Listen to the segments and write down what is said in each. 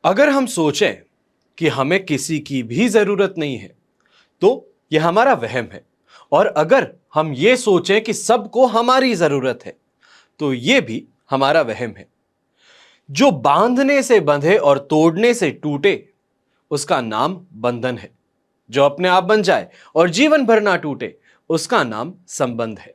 अगर हम सोचें कि हमें किसी की भी जरूरत नहीं है तो यह हमारा वहम है। और अगर हम ये सोचें कि सबको हमारी जरूरत है तो यह भी हमारा वहम है। जो बांधने से बंधे और तोड़ने से टूटे उसका नाम बंधन है। जो अपने आप बन जाए और जीवन भर ना टूटे उसका नाम संबंध है।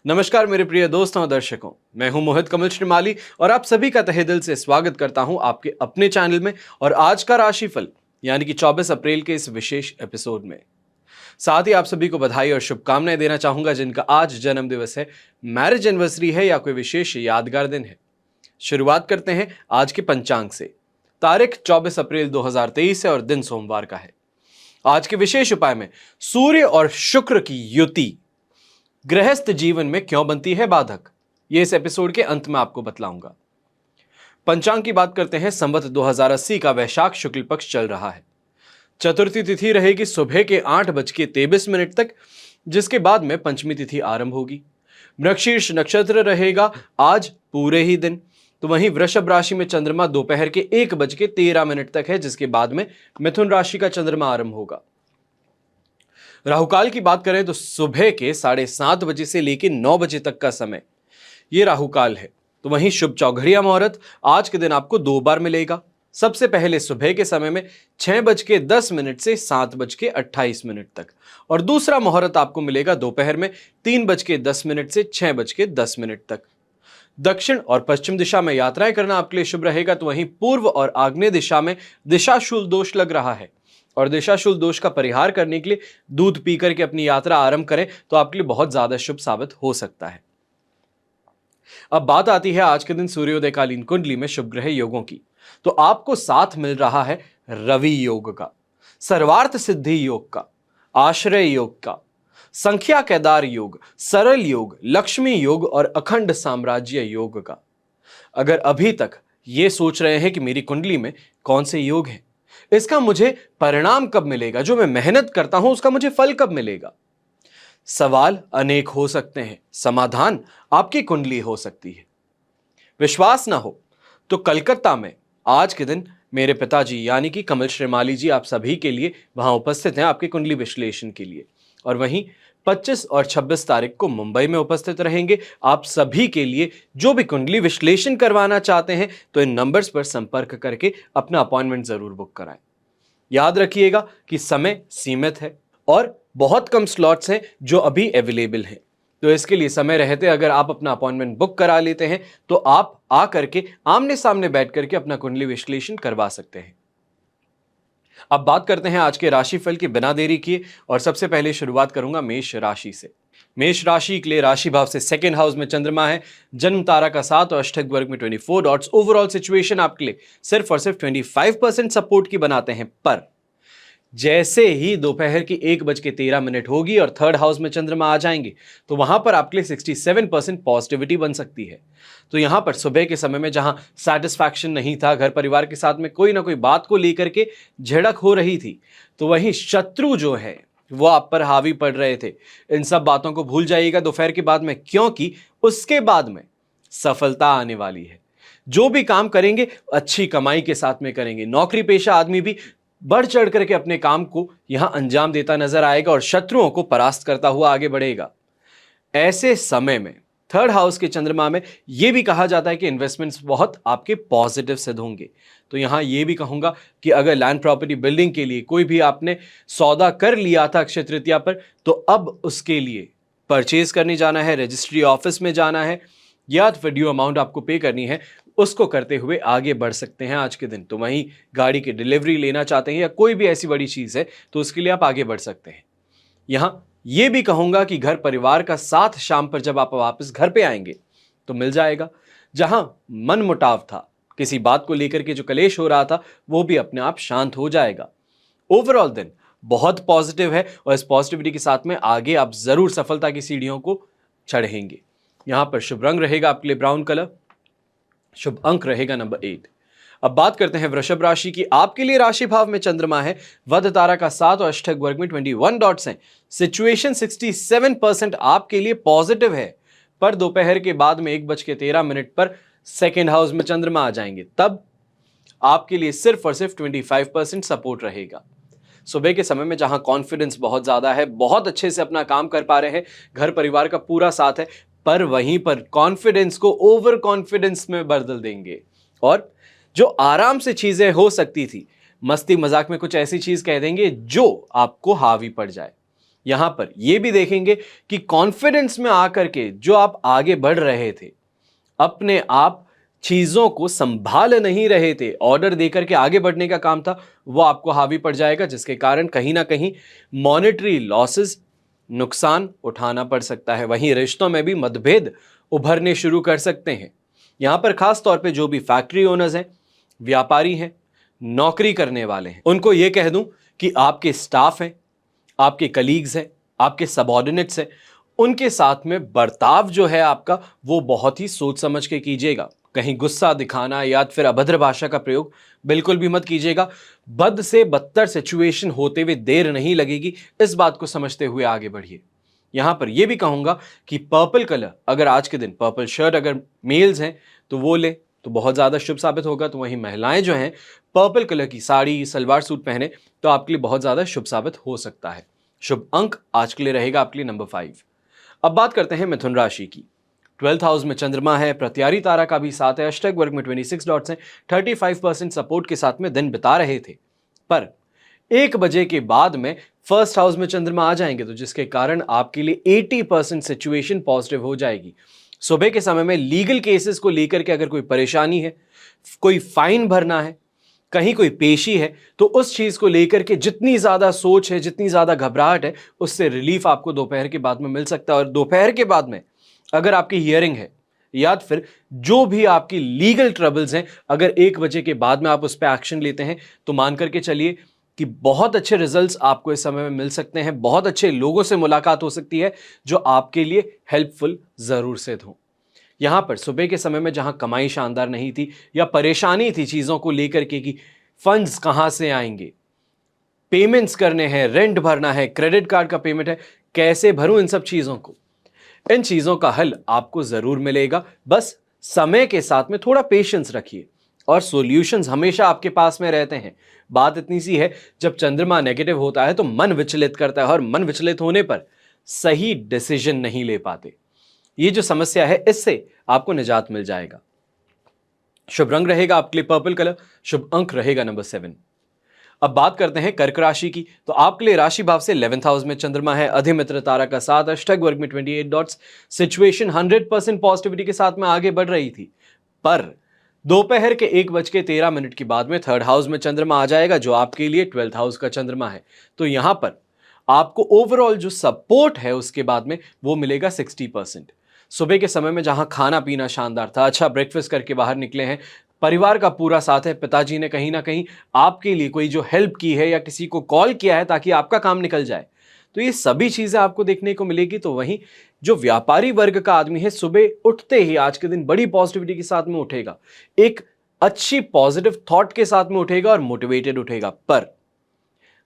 नमस्कार मेरे प्रिय दोस्तों और दर्शकों, मैं हूं मोहित कमल श्रीमाली और आप सभी का तहे दिल से स्वागत करता हूं आपके अपने चैनल में और आज का राशिफल यानी कि 24 अप्रैल के इस विशेष एपिसोड में। साथ ही आप सभी को बधाई और शुभकामनाएं देना चाहूंगा जिनका आज जन्म दिवस है, मैरिज एनिवर्सरी है या कोई विशेष यादगार दिन है। शुरुआत करते हैं आज के पंचांग से। तारीख 24 अप्रैल 2023 है और दिन सोमवार का है। आज के विशेष उपाय में सूर्य और शुक्र की युति गृहस्थ जीवन में क्यों बनती है बाधक, यह इस एपिसोड के अंत में आपको बतलाऊंगा। पंचांग की बात करते हैं। संवत 2080 का वैशाख शुक्ल पक्ष चल रहा है। चतुर्थी तिथि रहेगी सुबह के 8:23 तक, जिसके बाद में पंचमी तिथि आरंभ होगी। मृगशीर्ष नक्षत्र रहेगा आज पूरे ही दिन। तो वहीं वृषभ राशि में चंद्रमा दोपहर के 1:13 तक है, जिसके बाद में मिथुन राशि का चंद्रमा आरंभ होगा। राहुकाल की बात करें तो सुबह के 7:30 बजे से लेकर 9 बजे तक का समय यह राहुकाल है। तो वहीं शुभ चौघड़िया मुहूर्त आज के दिन आपको 2 बार मिलेगा। सबसे पहले सुबह के समय में 6:10 से 7:28 तक और दूसरा मुहूर्त आपको मिलेगा दोपहर में 3:10 से 6:10 तक। दक्षिण और पश्चिम दिशा में यात्राएं करना आपके लिए शुभ रहेगा। तो वहीं पूर्व और आग्नेय दिशा में दिशाशूल दोष लग रहा है और दिशाशूल दोष का परिहार करने के लिए दूध पी करके अपनी यात्रा आरंभ करें तो आपके लिए बहुत ज्यादा शुभ साबित हो सकता है। अब बात आती है आज के दिन सूर्योदयकालीन कुंडली में शुभ ग्रह योगों की। तो आपको साथ मिल रहा है रवि योग का, सर्वार्थ सिद्धि योग का, आश्रय योग का, संख्या केदार योग, सरल योग, लक्ष्मी योग और अखंड साम्राज्य योग का। अगर अभी तक ये सोच रहे हैं कि मेरी कुंडली में कौन से योग हैं, इसका मुझे परिणाम कब मिलेगा, जो मैं मेहनत करता हूं उसका मुझे फल कब मिलेगा, सवाल अनेक हो सकते हैं, समाधान आपकी कुंडली हो सकती है। विश्वास ना हो तो कलकत्ता में आज के दिन मेरे पिताजी यानी कि कमल श्रीमाली जी आप सभी के लिए वहां उपस्थित हैं आपकी कुंडली विश्लेषण के लिए। और वहीं 25 और 26 तारीख को मुंबई में उपस्थित रहेंगे आप सभी के लिए। जो भी कुंडली विश्लेषण करवाना चाहते हैं तो इन नंबर्स पर संपर्क करके अपना अपॉइंटमेंट जरूर बुक कराएं। याद रखिएगा कि समय सीमित है और बहुत कम स्लॉट्स हैं जो अभी अवेलेबल हैं। तो इसके लिए समय रहते अगर आप अपना अपॉइंटमेंट बुक करा लेते हैं तो आप आ करके आमने सामने बैठ करके अपना कुंडली विश्लेषण करवा सकते हैं। अब बात करते हैं आज के राशिफल की बिना देरी किए और सबसे पहले शुरुआत करूंगा मेष राशि से। मेष राशि के लिए राशि भाव से सेकंड हाउस में चंद्रमा है, जन्म तारा का 7 और अष्टक वर्ग में 24 डॉट्स। ओवरऑल सिचुएशन आपके लिए सिर्फ और सिर्फ 25% सपोर्ट की बनाते हैं। पर जैसे ही दोपहर की 1:13 होगी और थर्ड हाउस में चंद्रमा आ जाएंगे तो वहां पर आपके लिए 67% पॉजिटिविटी बन सकती है। तो यहां पर सुबह के समय में जहां सेटिस्फैक्शन नहीं था, घर परिवार के साथ में कोई ना कोई बात को लेकर के झड़क हो रही थी, तो वहीं शत्रु जो है वो आप पर हावी पड़ रहे थे। इन सब बातों को भूल जाइएगा दोपहर के बाद में, क्योंकि उसके बाद में सफलता आने वाली है। जो भी काम करेंगे अच्छी कमाई के साथ में करेंगे। नौकरी पेशा आदमी भी बढ़ चढ़ करके अपने काम को यहां अंजाम देता नजर आएगा और शत्रुओं को परास्त करता हुआ आगे बढ़ेगा। ऐसे समय में थर्ड हाउस के चंद्रमा में यह भी कहा जाता है कि इन्वेस्टमेंट्स बहुत आपके पॉजिटिव सिद्ध होंगे। तो यहां यह भी कहूंगा कि अगर लैंड प्रॉपर्टी बिल्डिंग के लिए कोई भी आपने सौदा कर लिया था अक्षय तृतीया पर, तो अब उसके लिए परचेज करने जाना है, रजिस्ट्री ऑफिस में जाना है या फिर ड्यू अमाउंट आपको पे करनी है, उसको करते हुए आगे बढ़ सकते हैं आज के दिन। तो वहीं गाड़ी की डिलीवरी लेना चाहते हैं या कोई भी ऐसी बड़ी चीज है तो उसके लिए आप आगे बढ़ सकते हैं। यहां यह भी कहूंगा कि घर परिवार का साथ शाम पर जब आप वापस घर पे आएंगे तो मिल जाएगा। जहां मन मुटाव था, किसी बात को लेकर के जो कलेश हो रहा था, वो भी अपने आप शांत हो जाएगा। ओवरऑल दिन बहुत पॉजिटिव है और इस पॉजिटिविटी के साथ में आगे आप जरूर सफलता की सीढ़ियों को चढ़ेंगे। यहां पर शुभ रंग रहेगा आपके लिए ब्राउन कलर, शुभ अंक रहेगा नंबर 8। अब बात करते हैं वृषभ राशि की। आपके लिए राशि भाव में चंद्रमा है, वध तारा का 7 और अष्टक वर्ग में 21 डॉट्स हैं। सिचुएशन 67% आपके लिए पॉजिटिव है। पर दोपहर के बाद में 1:13 पर सेकेंड हाउस में चंद्रमा आ जाएंगे, तब आपके लिए सिर्फ और सिर्फ 25% सपोर्ट रहेगा। सुबह के समय में जहां कॉन्फिडेंस बहुत ज्यादा है, बहुत अच्छे से अपना काम कर पा रहे हैं, घर परिवार का पूरा साथ है, पर वहीं पर कॉन्फिडेंस को ओवर कॉन्फिडेंस में बदल देंगे और जो आराम से चीजें हो सकती थी, मस्ती मजाक में कुछ ऐसी चीज कह देंगे जो आपको हावी पड़ जाए। यहां पर यह भी देखेंगे कि कॉन्फिडेंस में आकर के जो आप आगे बढ़ रहे थे, अपने आप चीजों को संभाल नहीं रहे थे, ऑर्डर देकर के आगे बढ़ने का काम था, वो आपको हावी पड़ जाएगा, जिसके कारण कहीं ना कहीं मॉनेटरी लॉसेस, नुकसान उठाना पड़ सकता है। वहीं रिश्तों में भी मतभेद उभरने शुरू कर सकते हैं। यहां पर खास तौर पे जो भी फैक्ट्री ओनर्स हैं, व्यापारी हैं, नौकरी करने वाले हैं, उनको यह कह दूं कि आपके स्टाफ हैं, आपके कलीग्स हैं, आपके सबऑर्डिनेट्स हैं, उनके साथ में बर्ताव जो है आपका, वो बहुत ही सोच समझ के कीजिएगा। कहीं गुस्सा दिखाना या फिर अभद्र भाषा का प्रयोग बिल्कुल भी मत कीजिएगा। बद से बदतर सिचुएशन होते हुए देर नहीं लगेगी, इस बात को समझते हुए आगे बढ़िए। यहां पर यह भी कहूंगा कि पर्पल कलर, अगर आज के दिन पर्पल शर्ट अगर मेल्स हैं तो वो ले तो बहुत ज्यादा शुभ साबित होगा। तो वहीं महिलाएं जो हैं पर्पल कलर की साड़ी, सलवार सूट पहने तो आपके लिए बहुत ज्यादा शुभ साबित हो सकता है। शुभ अंक आज के लिए रहेगा आपके लिए नंबर 5। अब बात करते हैं मिथुन राशि की। 12th हाउस में चंद्रमा है, प्रत्यारी तारा का भी साथ है, अष्टक वर्ग में 26 डॉट्स हैं, 35% सपोर्ट के साथ में दिन बिता रहे थे, पर 1 बजे के बाद में फर्स्ट हाउस में चंद्रमा आ जाएंगे, तो जिसके कारण आपके लिए 80% सिचुएशन पॉजिटिव हो जाएगी। सुबह के समय में लीगल केसेस को लेकर के अगर कोई परेशानी है, कोई फाइन भरना है, कहीं कोई पेशी है, तो उस चीज को लेकर के जितनी ज्यादा सोच है, जितनी ज्यादा घबराहट है, उससे रिलीफ आपको दोपहर के बाद में मिल सकता है। और दोपहर के बाद में अगर आपकी हियरिंग है या फिर जो भी आपकी लीगल ट्रबल्स हैं, अगर 1 बजे के बाद में आप उस पर एक्शन लेते हैं तो मान करके चलिए कि बहुत अच्छे रिजल्ट्स आपको इस समय में मिल सकते हैं। बहुत अच्छे लोगों से मुलाकात हो सकती है जो आपके लिए हेल्पफुल जरूर सिद्ध हो। यहां पर सुबह के समय में जहां कमाई शानदार नहीं थी या परेशानी थी चीजों को लेकर के कि फंड्स कहां से आएंगे, पेमेंट्स करने हैं, रेंट भरना है, क्रेडिट कार्ड का पेमेंट है, कैसे भरूं इन सब चीजों को, इन चीजों का हल आपको जरूर मिलेगा। बस समय के साथ में थोड़ा पेशेंस रखिए और सॉल्यूशंस हमेशा आपके पास में रहते हैं। बात इतनी सी है, जब चंद्रमा नेगेटिव होता है तो मन विचलित करता है और मन विचलित होने पर सही डिसीजन नहीं ले पाते। ये जो समस्या है, इससे आपको निजात मिल जाएगा। शुभ रंग रहेगा आपके लिए पर्पल कलर, शुभ अंक रहेगा नंबर 7। अब बात करते हैं कर्क राशि की। तो आपके लिए राशि भाव से 11th हाउस में चंद्रमा है, अधिमित्र तारा का साथ, अष्टक वर्ग में 28 डॉट्स, सिचुएशन 100% पॉजिटिविटी के साथ में आगे बढ़ रही थी, पर दोपहर के 1:13 के बाद में 3rd हाउस में चंद्रमा आ जाएगा, जो आपके लिए 12th हाउस का चंद्रमा है। तो यहां पर आपको ओवरऑल जो सपोर्ट है उसके बाद में वो मिलेगा 60%। सुबह के समय में जहां खाना पीना शानदार था, अच्छा ब्रेकफास्ट करके बाहर निकले हैं, परिवार का पूरा साथ है, पिताजी ने कहीं ना कहीं आपके लिए कोई जो हेल्प की है या किसी को कॉल किया है ताकि आपका काम निकल जाए, तो ये सभी चीजें आपको देखने को मिलेगी। तो वहीं जो व्यापारी वर्ग का आदमी है, सुबह उठते ही आज के दिन बड़ी पॉजिटिविटी के साथ में उठेगा, एक अच्छी पॉजिटिव थॉट के साथ में उठेगा और मोटिवेटेड उठेगा। पर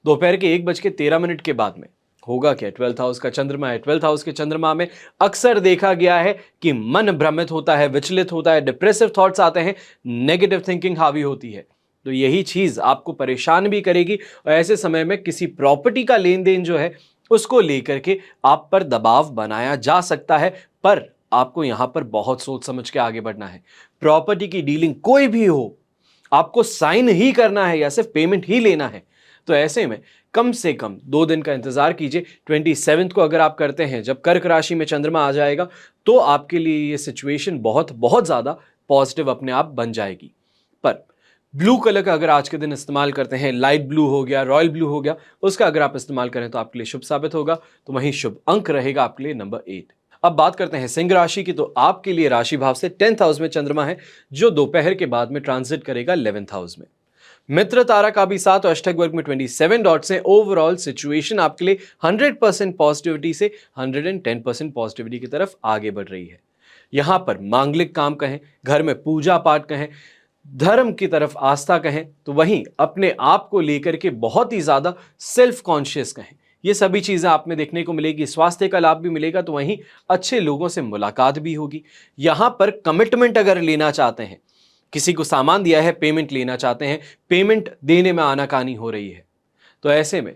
दोपहर के 1:13 के बाद में होगा क्या, 12th हाउस का चंद्रमा है, 12th हाउस के चंद्रमा में अक्सर देखा गया है कि मन भ्रमित होता है, विचलित होता है, डिप्रेसिव थॉट्स आते हैं, नेगेटिव थिंकिंग हावी होती है। तो यही चीज आपको परेशान भी करेगी और ऐसे समय में किसी प्रॉपर्टी का लेन देन जो है उसको लेकर के आप पर दबाव बनाया जा सकता है, पर आपको यहां पर बहुत सोच समझ के आगे बढ़ना है। प्रॉपर्टी की डीलिंग कोई भी हो, आपको साइन ही करना है या सिर्फ पेमेंट ही लेना है, तो ऐसे में कम से कम 2 दिन का इंतजार कीजिए। 27 को अगर आप करते हैं, जब कर्क राशि में चंद्रमा आ जाएगा, तो आपके लिए ये सिचुएशन बहुत बहुत ज्यादा पॉजिटिव अपने आप बन जाएगी। पर ब्लू कलर का अगर आज के दिन इस्तेमाल करते हैं, लाइट ब्लू हो गया, रॉयल ब्लू हो गया, उसका अगर आप इस्तेमाल करें तो आपके लिए शुभ साबित होगा। तो वहीं शुभ अंक रहेगा आपके लिए नंबर 8। अब बात करते हैं सिंह राशि की। तो आपके लिए राशि भाव से 10th हाउस में चंद्रमा है, जो दोपहर के बाद में ट्रांजिट करेगा 11th हाउस में। मित्र तारा का भी साथ, अष्टक वर्ग में 27 डॉट्स हैं। ओवरऑल सिचुएशन आपके लिए 100% पॉजिटिविटी से 110% पॉजिटिविटी की तरफ आगे बढ़ रही है। यहां पर मांगलिक काम कहें, घर में पूजा पाठ कहें, धर्म की तरफ आस्था कहें, तो वहीं अपने आप को लेकर के बहुत ही ज्यादा सेल्फ कॉन्शियस कहें, ये सभी चीजें आप में देखने को मिलेगी। स्वास्थ्य का लाभ भी मिलेगा, तो वहीं अच्छे लोगों से मुलाकात भी होगी। यहां पर कमिटमेंट अगर लेना चाहते हैं, किसी को सामान दिया है, पेमेंट लेना चाहते हैं, पेमेंट देने में आनाकानी हो रही है। तो ऐसे में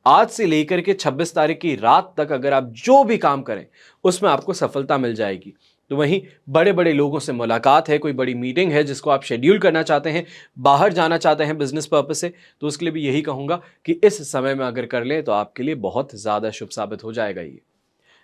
आज से लेकर के 26 तारीख की रात तक अगर आप जो भी काम करें उसमें आपको सफलता मिल जाएगी। तो वहीं बड़े बड़े लोगों से मुलाकात है, कोई बड़ी मीटिंग है जिसको आप शेड्यूल करना चाहते हैं, बाहर जाना चाहते हैं बिजनेस पर्पस से, तो उसके लिए भी यही कहूंगा कि इस समय में अगर कर लें तो आपके लिए बहुत ज्यादा शुभ साबित हो जाएगा। ये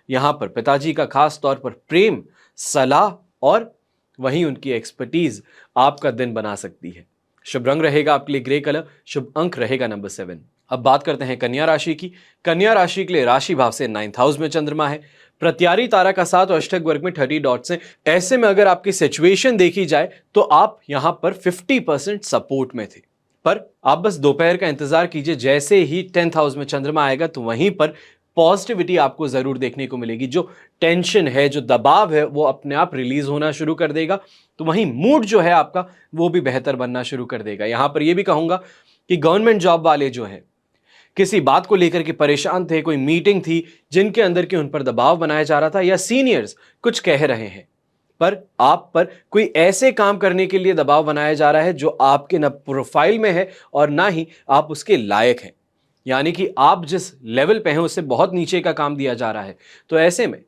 यहां पर पिताजी का खास तौर पर प्रेम, सलाह और वहीं उनकी एक्सपर्टीज आपका दिन बना सकती है। शुभ रंग रहेगा आपके लिए ग्रे कलर, शुभ अंक रहेगा नंबर 7। अब बात करते हैं कन्या राशि की। कन्या राशि के लिए राशि भाव से 9th हाउस में चंद्रमा है, प्रत्यारी तारा का साथ और अष्टक वर्ग में 30 डॉट्स हैं। ऐसे में अगर आपकी सिचुएशन देखी जाए तो आप यहां पर 50% सपोर्ट में थे, पर आप बस दोपहर का इंतजार कीजिए। जैसे ही 10th हाउस में चंद्रमा आएगा तो वहीं पर पॉजिटिविटी आपको जरूर देखने को मिलेगी। जो टेंशन है, जो दबाव है, वो अपने आप रिलीज होना शुरू कर देगा। तो वहीं मूड जो है आपका वो भी बेहतर बनना शुरू कर देगा। यहां पर यह भी कहूंगा कि गवर्नमेंट जॉब वाले जो हैं, किसी बात को लेकर के परेशान थे, कोई मीटिंग थी जिनके अंदर के उन पर दबाव बनाया जा रहा था, या सीनियर्स कुछ कह रहे हैं पर आप पर कोई ऐसे काम करने के लिए दबाव बनाया जा रहा है जो आपके न प्रोफाइल में है और ना ही आप उसके लायक हैं, यानी कि आप जिस लेवल पे हैं उससे बहुत नीचे का काम दिया जा रहा है। तो ऐसे में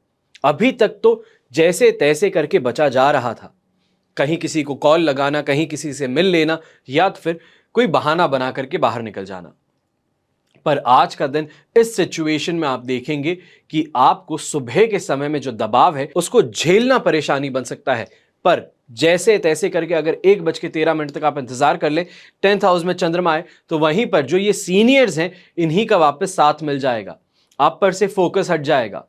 अभी तक तो जैसे तैसे करके बचा जा रहा था, कहीं किसी को कॉल लगाना, कहीं किसी से मिल लेना, या तो फिर कोई बहाना बना करके बाहर निकल जाना। पर आज का दिन इस सिचुएशन में आप देखेंगे कि आपको सुबह के समय में जो दबाव है उसको झेलना परेशानी बन सकता है, पर जैसे तैसे करके अगर 1:13 तक आप इंतजार कर लें, 10th हाउस में चंद्रमा आए, तो वहीं पर जो ये सीनियर्स हैं इन्हीं का वापस साथ मिल जाएगा, आप पर से फोकस हट जाएगा।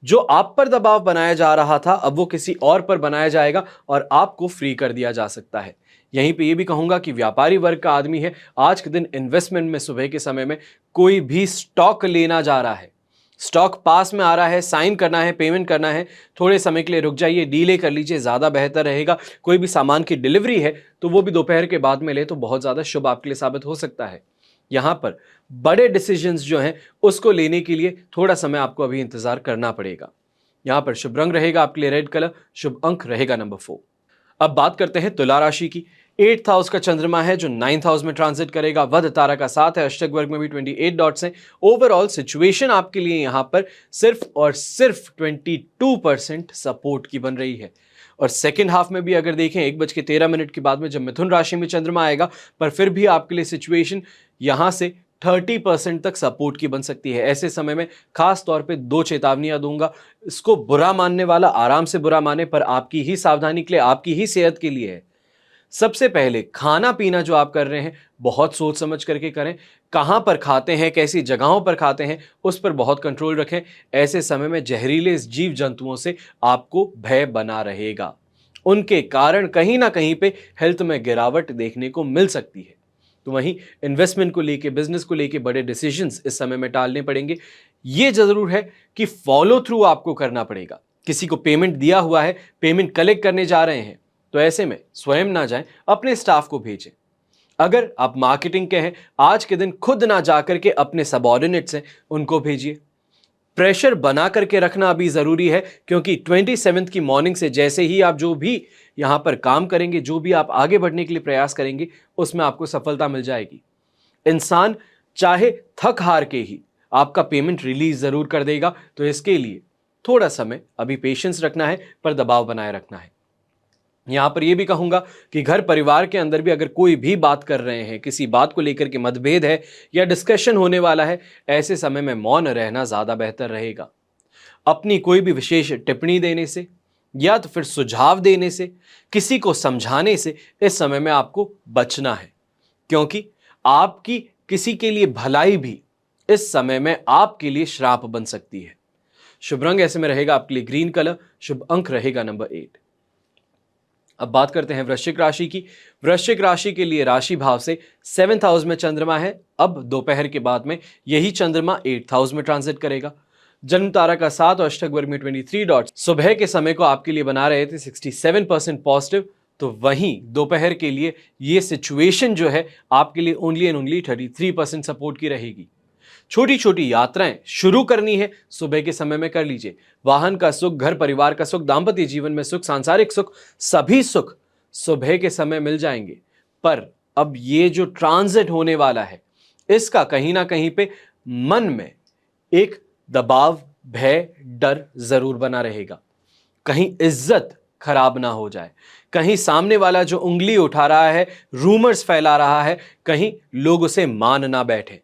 जो आप पर दबाव बनाया जा रहा था अब वो किसी और पर बनाया जाएगा और आपको फ्री कर दिया जा सकता है। यहीं पे ये भी कहूंगा कि व्यापारी वर्ग का आदमी है, आज के दिन इन्वेस्टमेंट में सुबह के समय में कोई भी स्टॉक लेना जा रहा है, स्टॉक पास में आ रहा है, साइन करना है, पेमेंट करना है, थोड़े समय के लिए रुक जाइए, डीले कर लीजिए, ज़्यादा बेहतर रहेगा। कोई भी सामान की डिलीवरी है तो वो भी दोपहर के बाद में ले तो बहुत ज़्यादा शुभ आपके लिए साबित हो सकता है। यहाँ पर बड़े डिसीजंस जो हैं उसको लेने के लिए थोड़ा समय आपको अभी इंतजार करना पड़ेगा। यहाँ पर शुभ रंग रहेगा आपके लिए रेड कलर, शुभ अंक रहेगा नंबर 4। अब बात करते हैं तुला राशि की। 8th हाउस का चंद्रमा है जो 9th हाउस में ट्रांजिट करेगा, वध तारा का साथ है, अष्टक वर्ग में भी 28 डॉट्स हैं। ओवरऑल सिचुएशन आपके लिए यहां पर सिर्फ और सिर्फ 22% सपोर्ट की बन रही है। और सेकेंड हाफ में भी अगर देखें 1:13 के बाद में जब मिथुन राशि में चंद्रमा आएगा, पर फिर भी आपके लिए सिचुएशन यहां से 30% तक सपोर्ट की बन सकती है। ऐसे समय में खास तौर पे 2 चेतावनियां दूंगा, इसको बुरा मानने वाला आराम से बुरा माने, पर आपकी ही सावधानी के लिए, आपकी ही सेहत के लिए है। सबसे पहले खाना पीना जो आप कर रहे हैं बहुत सोच समझ करके करें, कहां पर खाते हैं, कैसी जगहों पर खाते हैं, उस पर बहुत कंट्रोल रखें। ऐसे समय में जहरीले जीव जंतुओं से आपको भय बना रहेगा, उनके कारण कहीं ना कहीं पे हेल्थ में गिरावट देखने को मिल सकती है। तो वहीं इन्वेस्टमेंट को लेके, बिजनेस को लेके बड़े डिसीजंस इस समय में टालने पड़ेंगे। ये जरूर है कि फॉलो थ्रू आपको करना पड़ेगा। किसी को पेमेंट दिया हुआ है, पेमेंट कलेक्ट करने जा रहे हैं, तो ऐसे में स्वयं ना जाएं, अपने स्टाफ को भेजें। अगर आप मार्केटिंग के हैं, आज के दिन खुद ना जाकर के अपने सबऑर्डिनेट्स हैं उनको भेजिए। प्रेशर बना करके रखना अभी जरूरी है, क्योंकि 27 की मॉर्निंग से जैसे ही आप जो भी यहां पर काम करेंगे, जो भी आप आगे बढ़ने के लिए प्रयास करेंगे, उसमें आपको सफलता मिल जाएगी। इंसान चाहे थक हार के ही आपका पेमेंट रिलीज जरूर कर देगा। तो इसके लिए थोड़ा समय अभी पेशेंस रखना है, पर दबाव बनाए रखना है। यहां पर यह भी कहूंगा कि घर परिवार के अंदर भी अगर कोई भी बात कर रहे हैं, किसी बात को लेकर के मतभेद है या डिस्कशन होने वाला है, ऐसे समय में मौन रहना ज्यादा बेहतर रहेगा। अपनी कोई भी विशेष टिप्पणी देने से या तो फिर सुझाव देने से, किसी को समझाने से इस समय में आपको बचना है, क्योंकि आपकी किसी के लिए भलाई भी इस समय में आपके लिए श्राप बन सकती है। शुभ रंग ऐसे में रहेगा आपके लिए ग्रीन कलर, शुभ अंक रहेगा नंबर 8। अब बात करते हैं वृश्चिक राशि की। वृश्चिक राशि के लिए राशि भाव से 7th हाउस में चंद्रमा है। अब दोपहर के बाद में यही चंद्रमा 8th हाउस में ट्रांजिट करेगा। जन्म तारा का 7 और अष्टक वर्ग में 23 डॉट्स सुबह के समय को आपके लिए बना रहे थे 67% पॉजिटिव। तो वहीं दोपहर के लिए ये सिचुएशन जो है आपके लिए ओनली एंड ओनली 33% सपोर्ट की रहेगी। छोटी छोटी यात्राएं शुरू करनी है, सुबह के समय में कर लीजिए। वाहन का सुख, घर परिवार का सुख, दाम्पत्य जीवन में सुख, सांसारिक सुख, सभी सुख सुबह के समय मिल जाएंगे, पर अब ये जो ट्रांजिट होने वाला है इसका कहीं ना कहीं पे मन में एक दबाव, भय, डर जरूर बना रहेगा। कहीं इज्जत खराब ना हो जाए, कहीं सामने वाला जो उंगली उठा रहा है, रूमर्स फैला रहा है, कहीं लोग उसे मान ना बैठे।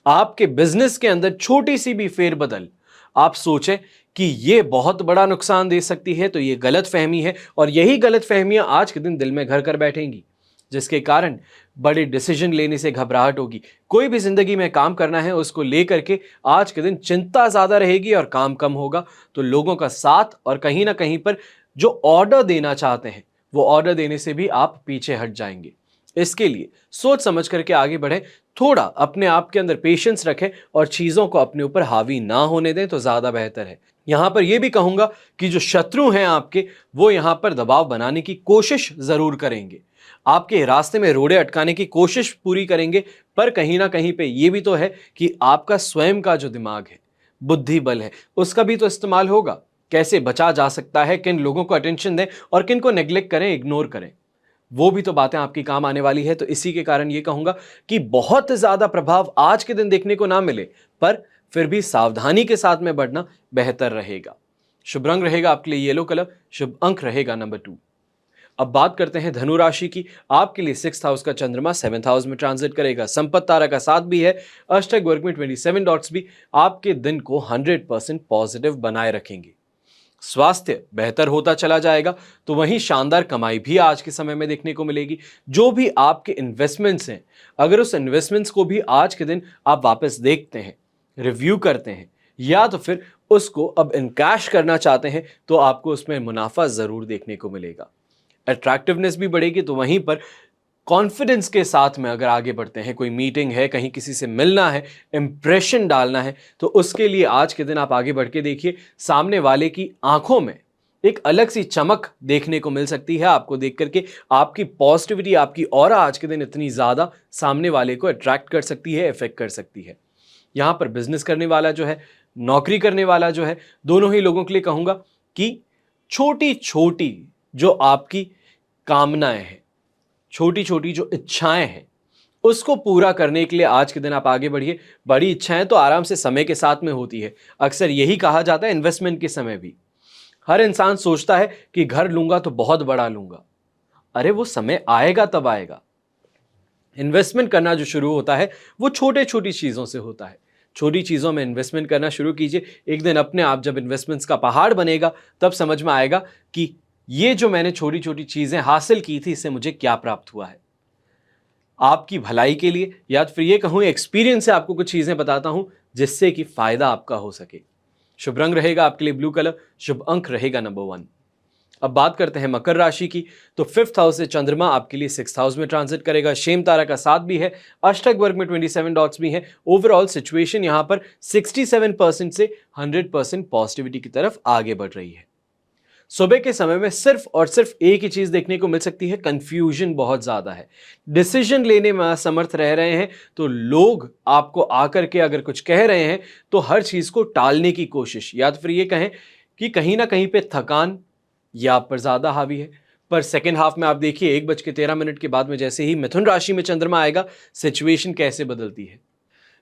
आपके बिजनेस के अंदर छोटी सी भी फेरबदल आप सोचें कि यह बहुत बड़ा नुकसान दे सकती है, तो यह गलत फहमी है, और यही गलत फहमियां आज के दिन दिल में घर कर बैठेंगी, जिसके कारण बड़े डिसीजन लेने से घबराहट होगी। कोई भी जिंदगी में काम करना है उसको लेकर के आज के दिन चिंता ज्यादा रहेगी और काम कम होगा। तो लोगों का साथ और कहीं ना कहीं पर जो ऑर्डर देना चाहते हैं वो ऑर्डर देने से भी आप पीछे हट जाएंगे। इसके लिए सोच समझ करके आगे बढ़ें, थोड़ा अपने आप के अंदर पेशेंस रखें और चीजों को अपने ऊपर हावी ना होने दें तो ज्यादा बेहतर है। यहां पर यह भी कहूंगा कि जो शत्रु हैं आपके, वो यहां पर दबाव बनाने की कोशिश जरूर करेंगे, आपके रास्ते में रोड़े अटकाने की कोशिश पूरी करेंगे, पर कहीं ना कहीं पे यह भी तो है कि आपका स्वयं का जो दिमाग है, बुद्धि बल है, उसका भी तो इस्तेमाल होगा। कैसे बचा जा सकता है, किन लोगों को अटेंशन दें और किन को नेग्लेक्ट करें, इग्नोर करें, वो भी तो बातें आपकी काम आने वाली है। तो इसी के कारण ये कहूंगा कि बहुत ज्यादा प्रभाव आज के दिन देखने को ना मिले, पर फिर भी सावधानी के साथ में बढ़ना बेहतर रहेगा। शुभ रंग रहेगा आपके लिए येलो कलर, शुभ अंक रहेगा नंबर 2। अब बात करते हैं धनु राशि की। आपके लिए 6th हाउस का चंद्रमा 7th हाउस में ट्रांजिट करेगा। संपत्ति तारा का साथ भी है, अष्टक वर्ग में 27 डॉट्स भी आपके दिन को 100% पॉजिटिव बनाए रखेंगे। स्वास्थ्य बेहतर होता चला जाएगा, तो वहीं शानदार कमाई भी आज के समय में देखने को मिलेगी। जो भी आपके इन्वेस्टमेंट्स हैं, अगर उस इन्वेस्टमेंट्स को भी आज के दिन आप वापस देखते हैं, रिव्यू करते हैं, या तो फिर उसको अब इनकैश करना चाहते हैं, तो आपको उसमें मुनाफा जरूर देखने को मिलेगा। अट्रैक्टिवनेस भी बढ़ेगी, तो वहीं पर कॉन्फिडेंस के साथ में अगर आगे बढ़ते हैं, कोई मीटिंग है, कहीं किसी से मिलना है, इंप्रेशन डालना है, तो उसके लिए आज के दिन आप आगे बढ़ के देखिए, सामने वाले की आंखों में एक अलग सी चमक देखने को मिल सकती है। आपको देख करके आपकी पॉजिटिविटी, आपकी ऑरा आज के दिन इतनी ज्यादा सामने वाले को अट्रैक्ट कर सकती है, इफेक्ट कर सकती है। यहां पर बिजनेस करने वाला जो है, नौकरी करने वाला जो है, दोनों ही लोगों के लिए कहूंगा कि छोटी छोटी जो आपकी कामनाएं हैं, छोटी छोटी जो इच्छाएं हैं, उसको पूरा करने के लिए आज के दिन आप आगे बढ़िए। बड़ी इच्छाएं तो आराम से समय के साथ में होती है, अक्सर यही कहा जाता है इन्वेस्टमेंट के समय भी। हर इंसान सोचता है कि घर लूंगा तो बहुत बड़ा लूंगा, अरे वो समय आएगा तब आएगा। इन्वेस्टमेंट करना जो शुरू होता है वो छोटे छोटी चीजों से होता है। छोटी चीजों में इन्वेस्टमेंट करना शुरू कीजिए, एक दिन अपने आप जब इन्वेस्टमेंट्स का पहाड़ बनेगा, तब समझ में आएगा कि ये जो मैंने छोटी छोटी चीजें हासिल की थी, इससे मुझे क्या प्राप्त हुआ है। आपकी भलाई के लिए, या फिर ये कहूं एक्सपीरियंस से आपको कुछ चीजें बताता हूं जिससे कि फायदा आपका हो सके। शुभ रंग रहेगा आपके लिए ब्लू कलर, शुभ अंक रहेगा नंबर 1। अब बात करते हैं मकर राशि की। तो 5th हाउस से चंद्रमा आपके लिए 6th हाउस में ट्रांजिट करेगा। शेम तारा का साथ भी है, अष्टक वर्ग में 27 डॉट्स भी हैं। ओवरऑल सिचुएशन यहां पर 67% से 100% पॉजिटिविटी की तरफ आगे बढ़ रही है। सुबह के समय में सिर्फ और सिर्फ एक ही चीज देखने को मिल सकती है, कंफ्यूजन बहुत ज्यादा है, डिसीजन लेने में असमर्थ रह रहे हैं। तो लोग आपको आकर के अगर कुछ कह रहे हैं तो हर चीज को टालने की कोशिश, या तो फिर ये कहें कि कहीं ना कहीं पे थकान या आप पर ज्यादा हावी है। पर सेकेंड हाफ में आप देखिए 1:13 के बाद में जैसे ही मिथुन राशि में चंद्रमा आएगा, सिचुएशन कैसे बदलती है।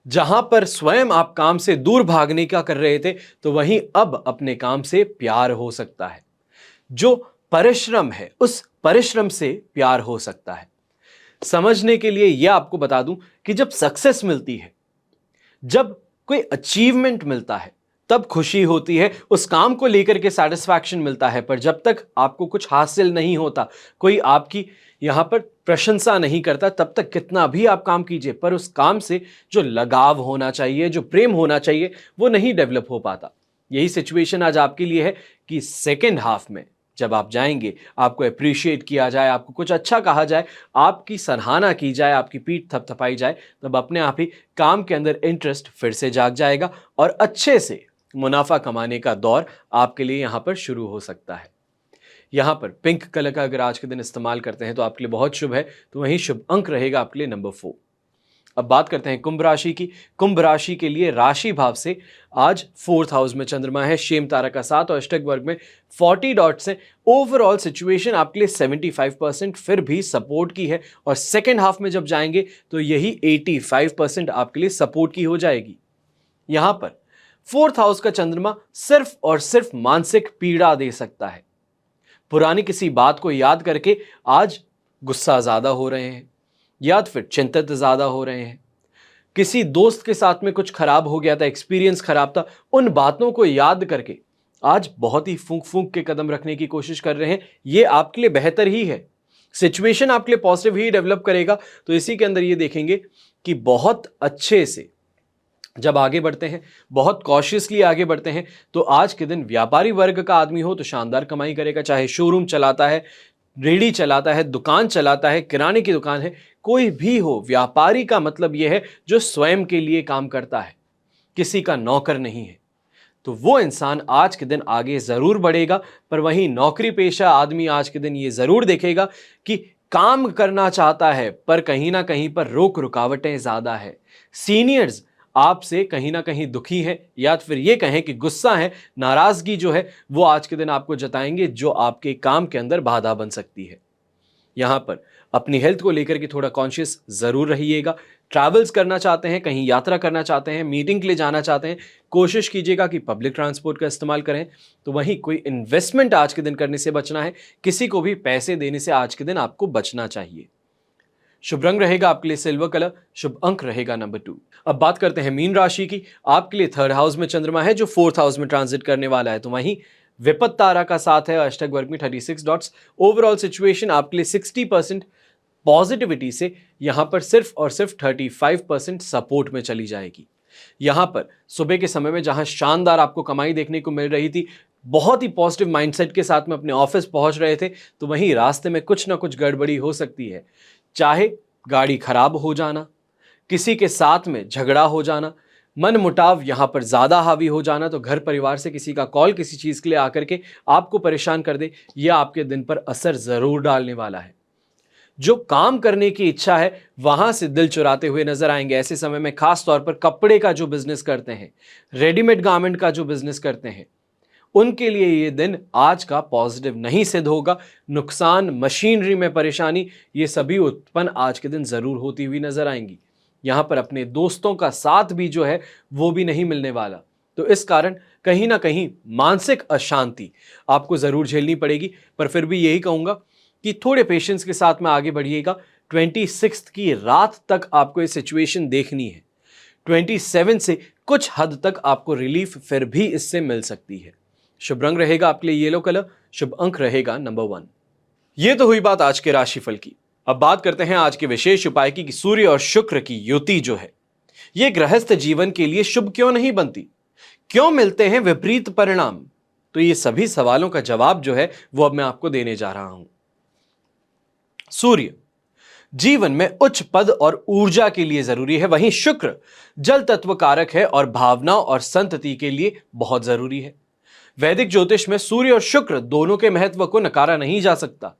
जहां पर स्वयं आप काम से दूर भागने का कर रहे थे, तो वहीं अब अपने काम से प्यार हो सकता है। जो परिश्रम है, उस परिश्रम से प्यार हो सकता है। समझने के लिए यह आपको बता दूं कि जब सक्सेस मिलती है, जब कोई अचीवमेंट मिलता है, तब खुशी होती है, उस काम को लेकर के सैटिस्फैक्शन मिलता है। पर जब तक आपको कुछ हासिल नहीं होता, कोई आपकी यहां पर प्रशंसा नहीं करता, तब तक कितना भी आप काम कीजिए, पर उस काम से जो लगाव होना चाहिए, जो प्रेम होना चाहिए, वो नहीं डेवलप हो पाता। यही सिचुएशन आज आपके लिए है कि सेकेंड हाफ में जब आप जाएंगे, आपको अप्रिशिएट किया जाए, आपको कुछ अच्छा कहा जाए, आपकी सराहना की जाए, आपकी पीठ थपथपाई जाए, तब अपने आप ही काम के अंदर इंटरेस्ट फिर से जाग जाएगा और अच्छे से मुनाफा कमाने का दौर आपके लिए यहां पर शुरू हो सकता है। यहां पर पिंक कलर का अगर आज के दिन इस्तेमाल करते हैं तो आपके लिए बहुत शुभ है। तो वहीं शुभ अंक रहेगा आपके लिए नंबर 4। अब बात करते हैं कुंभ राशि की। कुंभ राशि के लिए राशि भाव से आज 4th हाउस में चंद्रमा है, शेम तारा का साथ और अष्टक वर्ग में 40 डॉट्स है। ओवरऑल सिचुएशन आपके लिए 75% फिर भी सपोर्ट की है और सेकेंड हाफ में जब जाएंगे तो यही 85% आपके लिए सपोर्ट की हो जाएगी। यहां पर 4th हाउस का चंद्रमा सिर्फ और सिर्फ मानसिक पीड़ा दे सकता है। पुरानी किसी बात को याद करके आज गुस्सा ज्यादा हो रहे हैं या फिर चिंतित ज्यादा हो रहे हैं। किसी दोस्त के साथ में कुछ खराब हो गया था, एक्सपीरियंस खराब था, उन बातों को याद करके आज बहुत ही फूंक फूंक के कदम रखने की कोशिश कर रहे हैं। ये आपके लिए बेहतर ही है, सिचुएशन आपके लिए पॉजिटिव ही डेवलप करेगा। तो इसी के अंदर ये देखेंगे कि बहुत अच्छे से जब आगे बढ़ते हैं, बहुत कॉशियसली आगे बढ़ते हैं, तो आज के दिन व्यापारी वर्ग का आदमी हो तो शानदार कमाई करेगा। चाहे शोरूम चलाता है, रेडी चलाता है, दुकान चलाता है, किराने की दुकान है, कोई भी हो, व्यापारी का मतलब यह है जो स्वयं के लिए काम करता है, किसी का नौकर नहीं है। तो वो इंसान आज के दिन आगे जरूर बढ़ेगा। पर वहीं नौकरी पेशा आदमी आज के दिन ये जरूर देखेगा कि काम करना चाहता है पर कहीं ना कहीं पर रोक रुकावटें ज्यादा है। सीनियर्स आपसे कहीं ना कहीं दुखी है या फिर ये कहें कि गुस्सा है, नाराजगी जो है वो आज के दिन आपको जताएंगे, जो आपके काम के अंदर बाधा बन सकती है। यहां पर अपनी हेल्थ को लेकर के थोड़ा कॉन्शियस जरूर रहिएगा। ट्रैवल्स करना चाहते हैं, कहीं यात्रा करना चाहते हैं, मीटिंग के लिए जाना चाहते हैं, कोशिश कीजिएगा कि पब्लिक ट्रांसपोर्ट का इस्तेमाल करें। तो वहीं कोई इन्वेस्टमेंट आज के दिन करने से बचना है, किसी को भी पैसे देने से आज के दिन आपको बचना चाहिए। शुभ रंग रहेगा आपके लिए सिल्वर कलर, शुभ अंक रहेगा नंबर 2। अब बात करते हैं मीन राशि की। आपके लिए 3rd हाउस में चंद्रमा है जो 4th हाउस में ट्रांजिट करने वाला है। तो वहीं विपत तारा का साथ है, अष्टक वर्ग में 36 डॉट्स। ओवरऑल सिचुएशन आपके लिए 60% पॉजिटिविटी से यहां पर सिर्फ और सिर्फ 35% सपोर्ट में चली जाएगी। यहां पर सुबह के समय में जहां शानदार आपको कमाई देखने को मिल रही थी, बहुत ही पॉजिटिव माइंडसेट के साथ में अपने ऑफिस पहुंच रहे थे, तो वहीं रास्ते में कुछ ना कुछ गड़बड़ी हो सकती है। चाहे गाड़ी खराब हो जाना, किसी के साथ में झगड़ा हो जाना, मन मुटाव यहां पर ज्यादा हावी हो जाना, तो घर परिवार से किसी का कॉल किसी चीज के लिए आकर के आपको परेशान कर दे, यह आपके दिन पर असर जरूर डालने वाला है। जो काम करने की इच्छा है वहां से दिल चुराते हुए नजर आएंगे। ऐसे समय में खास तौर पर कपड़े का जो बिजनेस करते हैं, रेडीमेड गारमेंट का जो बिजनेस करते हैं, उनके लिए ये दिन आज का पॉजिटिव नहीं सिद्ध होगा। नुकसान, मशीनरी में परेशानी, ये सभी उत्पन्न आज के दिन जरूर होती हुई नजर आएंगी। यहां पर अपने दोस्तों का साथ भी जो है वो भी नहीं मिलने वाला, तो इस कारण कहीं ना कहीं मानसिक अशांति आपको जरूर झेलनी पड़ेगी। पर फिर भी यही कहूंगा कि थोड़े पेशेंस के साथ में आगे बढ़िएगा। 26 की रात तक आपको ये सिचुएशन देखनी है। 27 से कुछ हद तक आपको रिलीफ फिर भी इससे मिल सकती है। शुभ रंग रहेगा आपके लिए येलो कलर, शुभ अंक रहेगा नंबर 1। ये तो हुई बात आज के राशिफल की। अब बात करते हैं आज के विशेष उपाय की कि सूर्य और शुक्र की युति जो है ये गृहस्थ जीवन के लिए शुभ क्यों नहीं बनती, क्यों मिलते हैं विपरीत परिणाम। तो ये सभी सवालों का जवाब जो है वो अब मैं आपको देने जा रहा हूं। सूर्य जीवन में उच्च पद और ऊर्जा के लिए जरूरी है, वहीं शुक्र जल तत्व कारक है और भावनाओं और संतति के लिए बहुत जरूरी है। वैदिक ज्योतिष में सूर्य और शुक्र दोनों के महत्व को नकारा नहीं जा सकता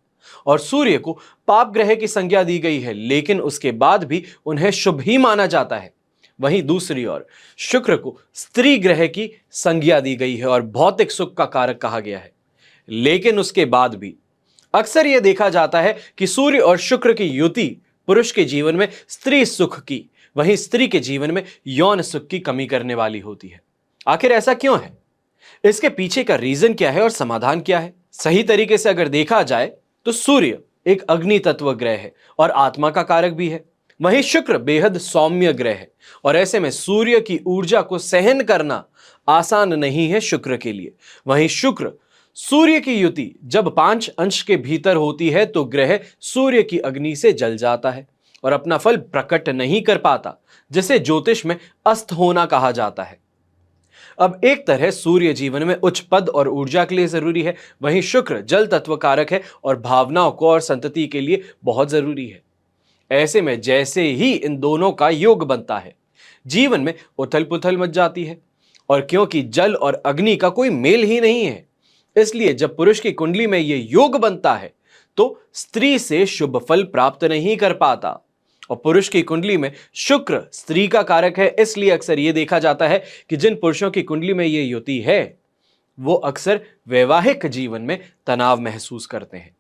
और सूर्य को पाप ग्रह की संज्ञा दी गई है, लेकिन उसके बाद भी उन्हें शुभ ही माना जाता है। वहीं दूसरी ओर शुक्र को स्त्री ग्रह की संज्ञा दी गई है और भौतिक सुख का कारक कहा गया है, लेकिन उसके बाद भी अक्सर यह देखा जाता है कि सूर्य और शुक्र की युति पुरुष के जीवन में स्त्री सुख की, वहीं स्त्री के जीवन में यौन सुख की कमी करने वाली होती है। आखिर ऐसा क्यों है, इसके पीछे का रीजन क्या है और समाधान क्या है? सही तरीके से अगर देखा जाए तो सूर्य एक अग्नि तत्व ग्रह है और आत्मा का कारक भी है, वहीं शुक्र बेहद सौम्य ग्रह है और ऐसे में सूर्य की ऊर्जा को सहन करना आसान नहीं है शुक्र के लिए। वहीं शुक्र सूर्य की युति जब 5 अंश के भीतर होती है तो ग्रह सूर्य की अग्नि से जल जाता है और अपना फल प्रकट नहीं कर पाता, जिसे ज्योतिष में अस्त होना कहा जाता है। अब एक तरह सूर्य जीवन में उच्च पद और ऊर्जा के लिए जरूरी है, वहीं शुक्र जल तत्व कारक है और भावनाओं को और संतति के लिए बहुत जरूरी है। ऐसे में जैसे ही इन दोनों का योग बनता है, जीवन में उथल पुथल मच जाती है। और क्योंकि जल और अग्नि का कोई मेल ही नहीं है, इसलिए जब पुरुष की कुंडली में यह योग बनता है तो स्त्री से शुभ फल प्राप्त नहीं कर पाता और पुरुष की कुंडली में शुक्र स्त्री का कारक है, इसलिए अक्सर यह देखा जाता है कि जिन पुरुषों की कुंडली में यह युति है वो अक्सर वैवाहिक जीवन में तनाव महसूस करते हैं।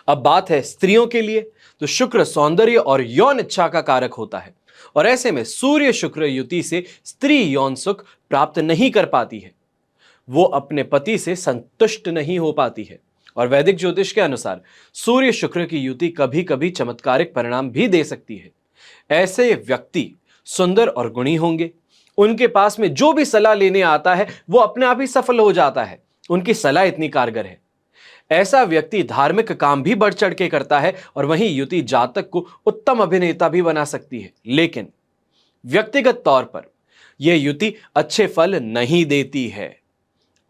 अब बात है स्त्रियों के लिए, तो शुक्र सौंदर्य और यौन इच्छा का कारक होता है और ऐसे में सूर्य शुक्र युति से स्त्री यौन सुख प्राप्त नहीं कर पाती है, वो अपने पति से संतुष्ट नहीं हो पाती है। और वैदिक ज्योतिष के अनुसार सूर्य शुक्र की युति कभी कभी चमत्कारिक परिणाम भी दे सकती है। ऐसे व्यक्ति सुंदर और गुणी होंगे, उनके पास में जो भी सलाह लेने आता है वो अपने आप ही सफल हो जाता है, उनकी सलाह इतनी कारगर है। ऐसा व्यक्ति धार्मिक काम भी बढ़ चढ़ के करता है और वहीं युति जातक को उत्तम अभिनेता भी बना सकती है। लेकिन व्यक्तिगत तौर पर यह युति अच्छे फल नहीं देती है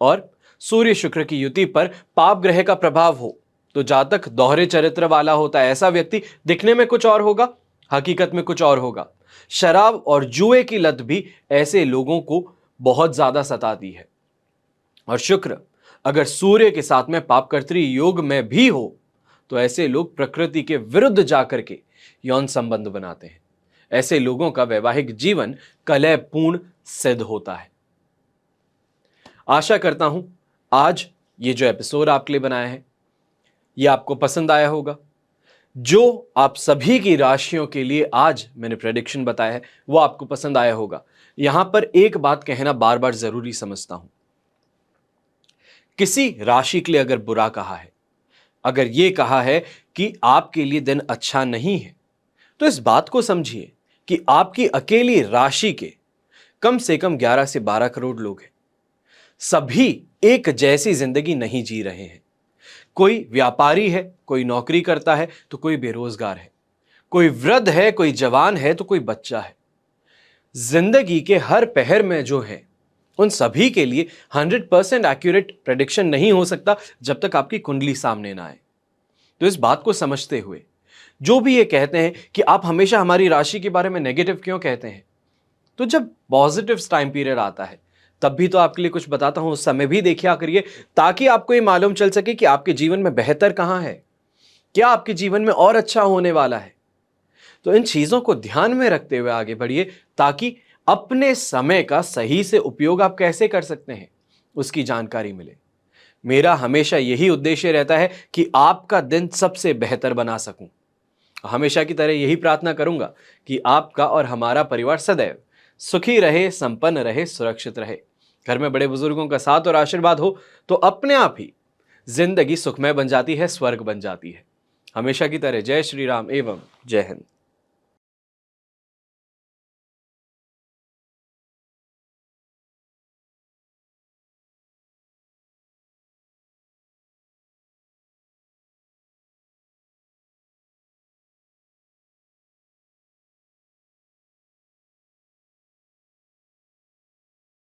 और सूर्य शुक्र की युति पर पाप ग्रह का प्रभाव हो तो जातक दोहरे चरित्र वाला होता है। ऐसा व्यक्ति दिखने में कुछ और होगा, हकीकत में कुछ और होगा। शराब और जुए की लत भी ऐसे लोगों को बहुत ज्यादा सताती है। और शुक्र अगर सूर्य के साथ में पापकर्त्री योग में भी हो तो ऐसे लोग प्रकृति के विरुद्ध जाकर के यौन संबंध बनाते हैं। ऐसे लोगों का वैवाहिक जीवन कलहपूर्ण सिद्ध होता है। आशा करता हूं आज ये जो एपिसोड आपके लिए बनाया है ये आपको पसंद आया होगा। जो आप सभी की राशियों के लिए आज मैंने प्रेडिक्शन बताया है वो आपको पसंद आया होगा। यहां पर एक बात कहना बार बार जरूरी समझता हूं, किसी राशि के लिए अगर बुरा कहा है, अगर यह कहा है कि आपके लिए दिन अच्छा नहीं है, तो इस बात को समझिए कि आपकी अकेली राशि के कम से कम 11 से 12 करोड़ लोग हैं। सभी एक जैसी जिंदगी नहीं जी रहे हैं। कोई व्यापारी है, कोई नौकरी करता है तो कोई बेरोजगार है, कोई वृद्ध है, कोई जवान है तो कोई बच्चा है। जिंदगी के हर पहर में जो है उन सभी के लिए 100% एक्यूरेट प्रेडिक्शन नहीं हो सकता जब तक आपकी कुंडली सामने ना आए। तो इस बात को समझते हुए जो भी ये कहते हैं कि आप हमेशा हमारी राशि के बारे में नेगेटिव क्यों कहते हैं, तो जब पॉजिटिव टाइम पीरियड आता है तब भी तो आपके लिए कुछ बताता हूं, उस समय भी देखिया करिए ताकि आपको ये मालूम चल सके कि आपके जीवन में बेहतर कहां है, क्या आपके जीवन में और अच्छा होने वाला है। तो इन चीजों को ध्यान में रखते हुए आगे बढ़िए ताकि अपने समय का सही से उपयोग आप कैसे कर सकते हैं उसकी जानकारी मिले। मेरा हमेशा यही उद्देश्य रहता है कि आपका दिन सबसे बेहतर बना सकूं। हमेशा की तरह यही प्रार्थना करूंगा कि आपका और हमारा परिवार सदैव सुखी रहे, संपन्न रहे, सुरक्षित रहे। घर में बड़े बुजुर्गों का साथ और आशीर्वाद हो तो अपने आप ही जिंदगी सुखमय बन जाती है, स्वर्ग बन जाती है। हमेशा की तरह जय श्री राम एवं जय हिंद।